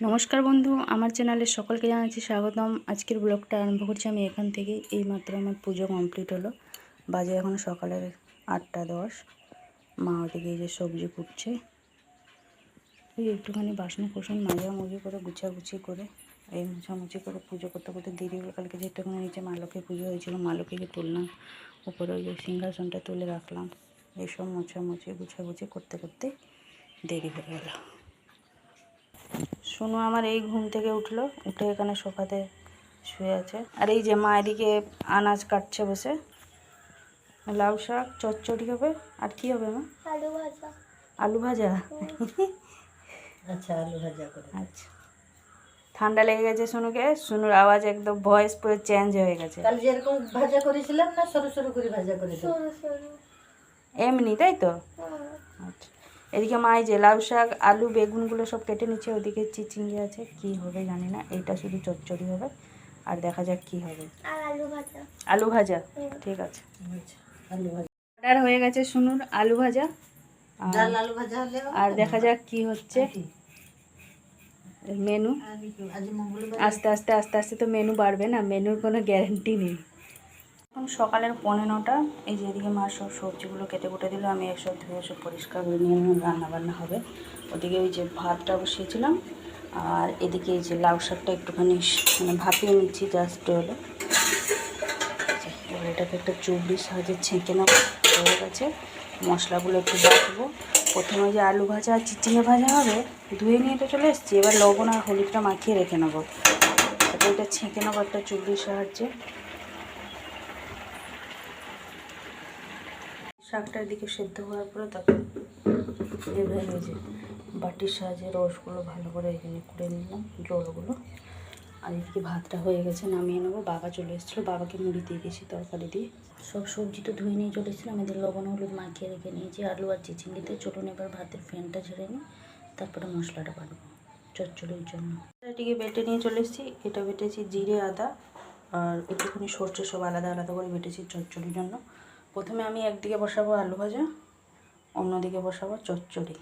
নমস্কার বন্ধু, আমার চ্যানেলে সকলকে জানাচ্ছি স্বাগতম। আজকের ব্লগটা আরম্ভ করছি আমি এখান থেকে। এইমাত্র আমার পুজো কমপ্লিট হলো। বাজে এখন সকালের 8টা 10। মা ওদিকে এই যে সবজি কুটছে, এই একটুখানি বাসন কোসন মাঝামাঝি করে গুছাগুছি করে এই মোছামুছি করে পুজো করতে করতে দেরি হলো। কালকে যে একটুখানি নিচে মা লক্ষ্মী পুজো হয়েছিল, মা লক্ষ্মীকে তুললাম, উপরে ওই যে সিংহাসনটা তুলে রাখলাম। এইসব মোছামুছি গুছাগুছি করতে করতে দেরি হয়ে গেল। শুনো আমার এই ঘুম থেকে উঠলো, উঠে এখানে সোফাতে শুয়ে আছে। আর এই যে মা এদিকে আনাজ কাটছে বসে। লাউ শাক চচ্চড়ি হবে, আর কি হবে মা? আলু ভাজা। আলু ভাজা? আচ্ছা, আলু ভাজা করে। আচ্ছা। ঠান্ডা লেগে গেছে শুনুকে, শুনুর আওয়াজ একদম ভয়েস পুরো চেঞ্জ হয়ে গেছে। কাল যেরকম ভাজা করেছিলাম না, সরু সরু করে ভাজা করে দেবো। এমনি তাই তো? আচ্ছা। এদিকে মা এই যে লাউ শাক আলু বেগুনগুলো সব কেটে নিচ্ছে, ওদিকে চিচিঙ্গি আছে, কি হবে জানি না। এটা শুধু চচ্চড়ি হবে, আর দেখা যাক কি হবে। আর আলু ভাজা। আলু ভাজা, ঠিক আছে। আলু ভাজা আর হয়ে গেছে শুনুর আলু ভাজা, ডাল আলু ভাজা হলে আর দেখা যাক কি হচ্ছে মেনু। আজ মঙ্গলবার, আস্তে আস্তে আস্তে আস্তে তো মেনু বাড়বে না, মেনুর কোনো গ্যারেন্টি নেই। এখন সকালের 9:45। এই যে এদিকে মা সব সবজিগুলো কেটে কুটে দিল, আমি একসব ধুয়ে সব পরিষ্কার করে নিয়ে রান্না বান্না হবে। ওদিকে ওই যে ভাতটা বসিয়েছিলাম, আর এদিকে এই যে লাউ শাকটা একটুখানি মানে ভাপিয়ে নিচ্ছি জাস্ট হলো। এবার এটাকে একটা চুবড়ির সাহায্যে ছেঁকে নেবো, হয়ে গেছে। মশলাগুলো একটু বাটবো। প্রথমে যে আলু ভাজা আর চিচিঙে ভাজা হবে, ধুয়ে নিয়ে তো চলে এসেছি। এবার লবণ আর হলুদটা মাখিয়ে রেখে নেবো, তারপর এটা ছেঁকে নেবো একটা চুবড়ির সাহায্যে। শাকটার দিকে সেদ্ধ হওয়ার পরে তারপর এবার এই যে বাটির সাহায্যে রসগুলো ভালো করে এখানে করে নিলাম, জলগুলো। আর এদিকে ভাতটা হয়ে গেছে, নামিয়ে নেবো। বাবা চলে এসেছিলো, বাবাকে মুড়ি দিয়ে দিয়েছি তরকারি দিয়ে। সব সবজি তো ধুয়ে নিয়ে চলে এসেছিলাম, এদের লবণ হলুদ মাখিয়ে রেখে নিয়েছি আলু আর চিচিঙ্গিতে। চলুন এবার ভাতের ফ্যানটা ঝেড়ে নিই, তারপরে মশলাটা বাটবো চচ্চড়ির জন্য। এটাকে বেটে নিয়ে চলে এসেছি। এটা বেটেছি জিরে আদা আর একটুখানি সর্ষে, সব আলাদা আলাদা করে বেটেছি চচ্চড়ির জন্য। প্রথমে আমি একদিকে বসাবো আলু ভাজা, অন্যদিকে বসাবো চচ্চড়ি।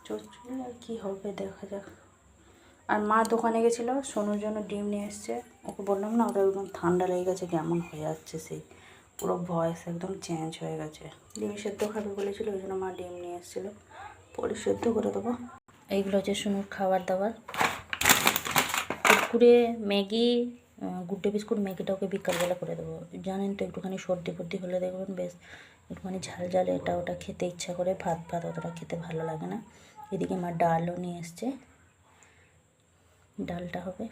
চচ্চড়ি আর কি হবে দেখা যাক। আর মা দোকানে গেছিলো, সোনুর জন্য ডিম নিয়ে এসছে। ওকে বললাম না, ওটা একদম ঠান্ডা লেগে গেছে, কেমন হয়ে যাচ্ছে, সেই পুরো ভয়েস একদম চেঞ্জ হয়ে গেছে। ডিম সেদ্ধ খাবে বলেছিল, ওই জন্য মা ডিম নিয়ে এসেছিলো, পরে সেদ্ধ করে দেবো। এইগুলো হচ্ছে সোনুর খাবার দাবার। Kurkure, Maggi, Good Day biscuit. ম্যাগিটা ওকে বিকালবেলা করে দেবো, জানেন তো একটুখানি সর্দি ফর্দি হলে দেখবেন বেশ একটুখানি ঝাল ঝাল এটা ওটা খেতে ইচ্ছা করে, ভাত ভাত অতটা খেতে ভালো লাগে না। এদিকে মা ডালও নিয়ে এসছে, ডালটা হবে।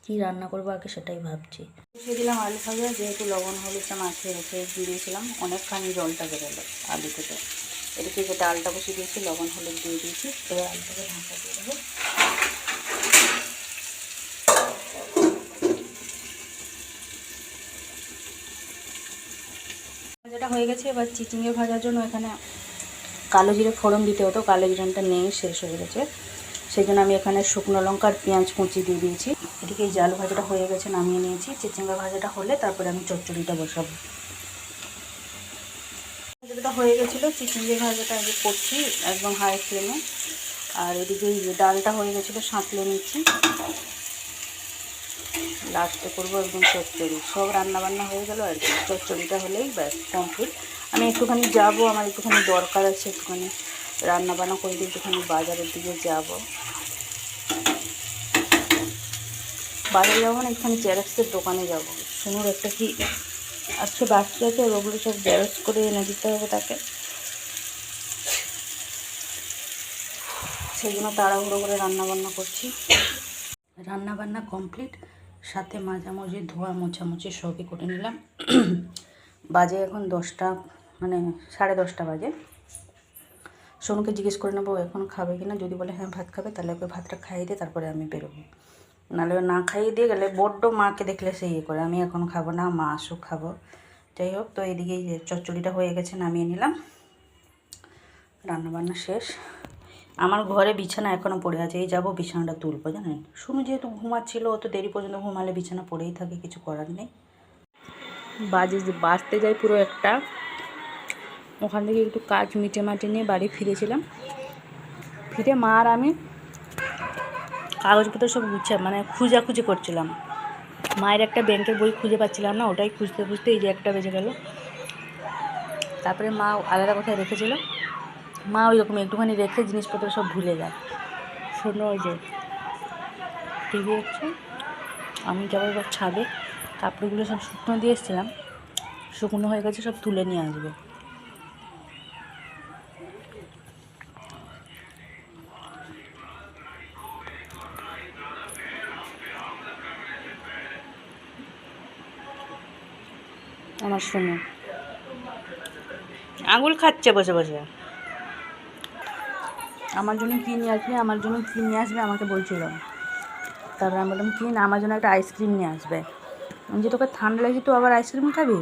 কি রান্না করবো আগে সেটাই ভাবছি। দিয়ে দিলাম আলু ভাজা, যেহেতু লবণ হলুদটা মাখিয়ে রেখে দিয়েছিলাম, অনেকখানি জলটা বেরোলো আলু থেকে। এদিকে যে ডালটা বসিয়ে দিয়েছি, লবণ হলুদ দিয়ে দিয়েছি। এবার আলুটাকে ঢাকা দিয়ে দেবো। ভাজাটা হয়ে গেছে। এবার চিচিঙে ভাজার জন্য এখানে কালো জিরে ফোড়ন দিতে হতো, কালো জিরাটা নেই, শেষ হয়ে গেছে। সেই জন্য আমি এখানে শুকনো লঙ্কা আর পেঁয়াজ কুচি দিয়ে দিয়েছি। এদিকে এই যে আলু ভাজাটা হয়ে গেছে, নামিয়ে নিয়েছি। চিচিঙ্গা ভাজাটা হলে তারপরে আমি চচ্চড়িটা বসাবো। ভাজাটা হয়ে গেছিলো, চিচিঙ্গা ভাজাটা আগে করছি একদম হাই ফ্লেমে। আর এদিকে এই যে ডালটা হয়ে গেছিলো, সাঁতলে নিচ্ছি। লাস্টে করবো একদম চচ্চড়ি। সব রান্নাবান্না হয়ে গেল আর কি, চচ্চড়িটা হলেই ব্যাস কমপ্লিট। আমি একটুখানি যাবো, আমার একটুখানি দরকার আছে, একটুখানি রান্নাবান্না করে দিয়ে একটুখানি বাজারের দিকে যাব। বাজারে যাবো না, একটুখানি জেরক্সের দোকানে যাব। শুনুর একটা কি আজকে বাকি আছে, ওগুলো সব জেরক্স করে এনে দিতে হবে তাকে। সেই জন্য তাড়াহুড়ো করে রান্নাবান্না করছি। রান্নাবান্না কমপ্লিট, সাথে মাঝামাঝি ধোয়া মোছামুছি সবই করে নিলাম। বাজে এখন 10টা, মানে 10:30 বাজে। সোনুকে জিজ্ঞেস করে নেবো এখন খাবে কিনা, যদি বলে হ্যাঁ ভাত খাবে, তাহলে ওকে ভাতটা খাইয়ে দিয়ে তারপরে আমি বেরোবো। নাহলে না খাইয়ে দিয়ে গেলে বড্ড মাকে দেখলে সে ইয়ে করে, আমি এখন খাবো না, মা আসুক খাবো। যাই হোক, তো এদিকে চচ্চড়িটা হয়ে গেছে, নামিয়ে নিলাম। রান্নাবান্না শেষ। আমার ঘরে বিছানা এখনও পড়ে আছে, এই যাবো বিছানাটা তুলবো। জানেন, শুনু যেহেতু ঘুমাচ্ছিল, অত দেরি পর্যন্ত ঘুমালে বিছানা পড়েই থাকে, কিছু করার নেই। বাজতে যাই পুরো একটা। ওখান থেকে একটু কাজ মিটে মাটে নিয়ে বাড়ি ফিরেছিলাম। ফিরে মা আর আমি কাগজপত্র সব মানে খুঁজাখুঁজি করছিলাম। মায়ের একটা ব্যাংকের বই খুঁজে পাচ্ছিলাম না, ওটাই খুঁজতে খুঁজতে এই যে 1টা বেজে গেল। তারপরে মা আলাদা কোথায় রেখেছিল, মা ওই রকম একটুখানি রেখে জিনিসপত্র সব ভুলে যায়। শোনো, ওই যে টিভি হচ্ছে, আমি যাবো এবার ছাদে, কাপড়গুলো সব শুকনো দিয়ে এসেছিলাম, শুকনো হয়ে গেছে, সব তুলে নিয়ে আসবো। আমার শোনো আঙুল খাচ্ছে বসে বসে। আমার জন্য কী নিয়ে আসবে, আমার জন্য কী নিয়ে আসবে আমাকে বলছিল। তারপরে আমি বললাম কি না, আমার জন্য একটা আইসক্রিম নিয়ে আসবে। আমি যে তোকে ঠান্ডা লাগছে, তো আবার আইসক্রিম খাবি?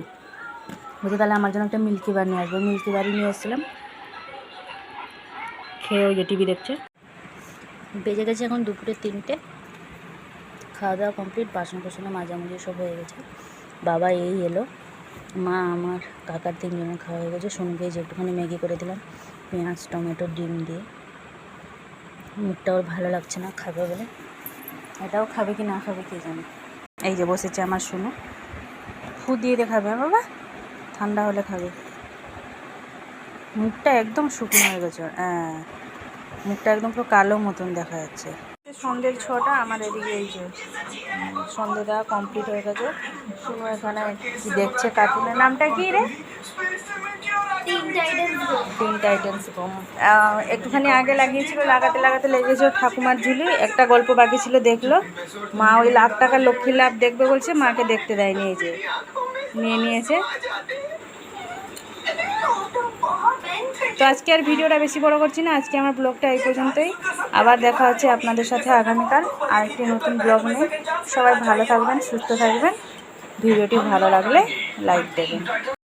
বলছে তাহলে আমার জন্য একটা মিল্কি বার নিয়ে আসবে। মিল্কি বারই নিয়ে এসেছিলাম, খেয়ে ওই যে টিভি দেখছে। বেজে গেছে এখন দুপুরে 3টে। খাওয়া দাওয়া কমপ্লিট, বাসন কোসনে মাঝামাঝি সব হয়ে গেছে। বাবা এই এলো, মা আমার কাকার 3জনের খাওয়া হয়ে গেছে। সোনুকে যে একটুখানি ম্যাগি করে দিলাম পেঁয়াজ টমেটো ডিম দিয়ে। মুখটা ওর ভালো লাগছে না, খাবে বলে। এটাও খাবে কি না খাবে কে জানে। এই যে বসেছে আমার সোনু, ফু দিয়ে খাবে বাবা, ঠান্ডা হলে খাবে। মুখটা একদম শুকনো হয়ে গেছে, হ্যাঁ মুখটা একদম পুরো কালো মতন দেখা যাচ্ছে। সন্ধ্যের 6টা, আমার এদিকে এই যে সন্ধ্যে দেওয়া কমপ্লিট হয়ে গেছে। শুনো এখানে কি দেখছে, কার্টুনের নামটা কি রে? টিন টাইটেন্স কম। একটুখানি আগে লাগিয়েছিল, লাগাতে লাগাতে লেগেছে ঠাকুমার ঝুলি। একটা গল্প বাকি ছিল, দেখলো। মা ওই লাখ টাকার লক্ষ্মী লাভ দেখবে বলছে, মাকে দেখতে দেয়নি, এই যে নিয়ে নিয়েছে। তো আজকে আর ভিডিওটা বেশি বড় করছি না, আজকে আমার ব্লগটা এই পর্যন্তই। আবার দেখা হচ্ছে আপনাদের সাথে আগামীকাল আরেকটি নতুন ব্লগ নিয়ে। সবাই ভালো থাকবেন, সুস্থ থাকবেন। ভিডিওটি ভালো লাগলে লাইক দেবেন।